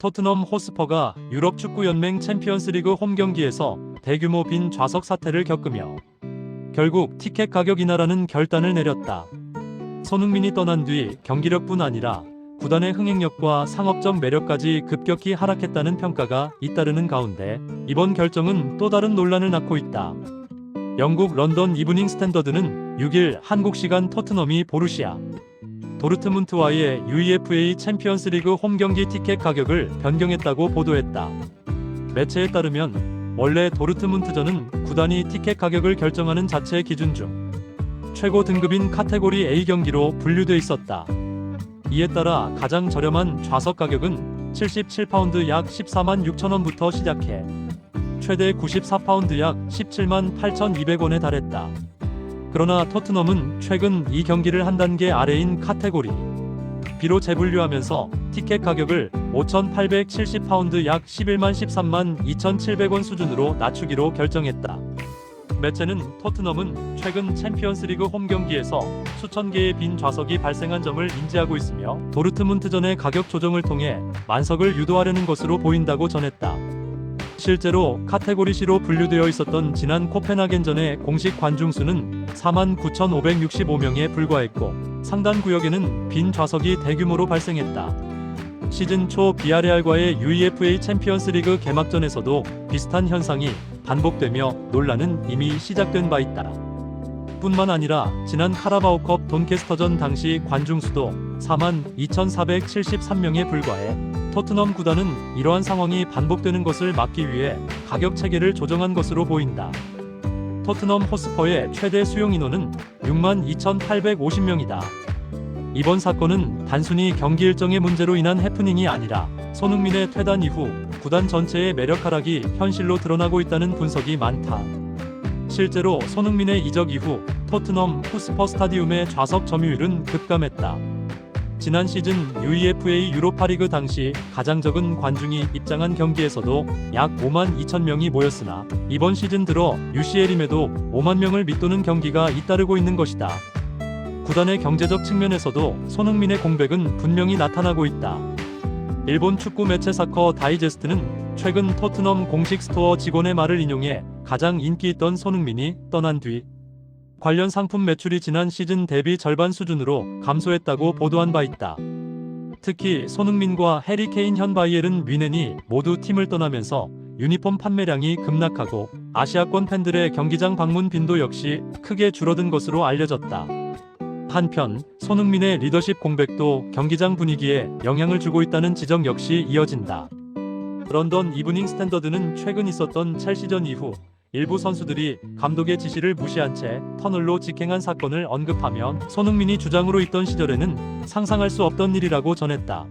토트넘 호스퍼가 유럽 축구연맹 챔피언스리그 홈 경기에서 대규모 빈 좌석 사태를 겪으며 결국 티켓 가격 인하라는 결단을 내렸다. 손흥민이 떠난 뒤 경기력뿐 아니라 구단의 흥행력과 상업적 매력까지 급격히 하락했다는 평가가 잇따르는 가운데 이번 결정은 또 다른 논란을 낳고 있다. 영국 런던 이브닝 스탠더드는 6일 한국 시간 토트넘이 보루시아 도르트문트와의 UEFA 챔피언스리그 홈 경기 티켓 가격을 변경했다고 보도했다. 매체에 따르면 원래 도르트문트전은 구단이 티켓 가격을 결정하는 자체 기준 중 최고 등급인 카테고리 A 경기로 분류돼 있었다. 이에 따라 가장 저렴한 좌석 가격은 77파운드 약 14만 6천원부터 시작해 최대 94파운드 약 17만 8,200원에 달했다. 그러나 토트넘은 최근 이 경기를 한 단계 아래인 카테고리 B로 재분류하면서 티켓 가격을 5,870파운드 약 11만 13만 2,700원 수준으로 낮추기로 결정했다. 매체는 토트넘은 최근 챔피언스리그 홈 경기에서 수천 개의 빈 좌석이 발생한 점을 인지하고 있으며 도르트문트전의 가격 조정을 통해 만석을 유도하려는 것으로 보인다고 전했다. 실제로 카테고리 C로 분류되어 있었던 지난 코펜하겐전의 공식 관중 수는 49,565명에 불과했고 상단 구역에는 빈 좌석이 대규모로 발생했다. 시즌 초 비아레알과의 UEFA 챔피언스리그 개막전에서도 비슷한 현상이 반복되며 논란은 이미 시작된 바 있다. 뿐만 아니라 지난 카라바오컵 돈캐스터전 당시 관중 수도 42,473명에 불과해 토트넘 구단은 이러한 상황이 반복되는 것을 막기 위해 가격 체계를 조정한 것으로 보인다. 토트넘 호스퍼의 최대 수용 인원은 62,850명이다. 이번 사건은 단순히 경기 일정의 문제로 인한 해프닝이 아니라 손흥민의 퇴단 이후 구단 전체의 매력 하락이 현실로 드러나고 있다는 분석이 많다. 실제로 손흥민의 이적 이후 토트넘 호스퍼 스타디움의 좌석 점유율은 급감했다. 지난 시즌 UEFA 유로파리그 당시 가장 적은 관중이 입장한 경기에서도 약 5만 2천 명이 모였으나 이번 시즌 들어 UCL임에도 5만 명을 밑도는 경기가 잇따르고 있는 것이다. 구단의 경제적 측면에서도 손흥민의 공백은 분명히 나타나고 있다. 일본 축구 매체 사커 다이제스트는 최근 토트넘 공식 스토어 직원의 말을 인용해 가장 인기 있던 손흥민이 떠난 뒤 관련 상품 매출이 지난 시즌 대비 절반 수준으로 감소했다고 보도한 바 있다. 특히 손흥민과 해리 케인 현 바이에른 뮌헨이 모두 팀을 떠나면서 유니폼 판매량이 급락하고 아시아권 팬들의 경기장 방문 빈도 역시 크게 줄어든 것으로 알려졌다. 한편 손흥민의 리더십 공백도 경기장 분위기에 영향을 주고 있다는 지적 역시 이어진다. 런던 이브닝 스탠더드는 최근 있었던 첼시전 이후 일부 선수들이 감독의 지시를 무시한 채 터널로 직행한 사건을 언급하며 손흥민이 주장으로 있던 시절에는 상상할 수 없던 일이라고 전했다.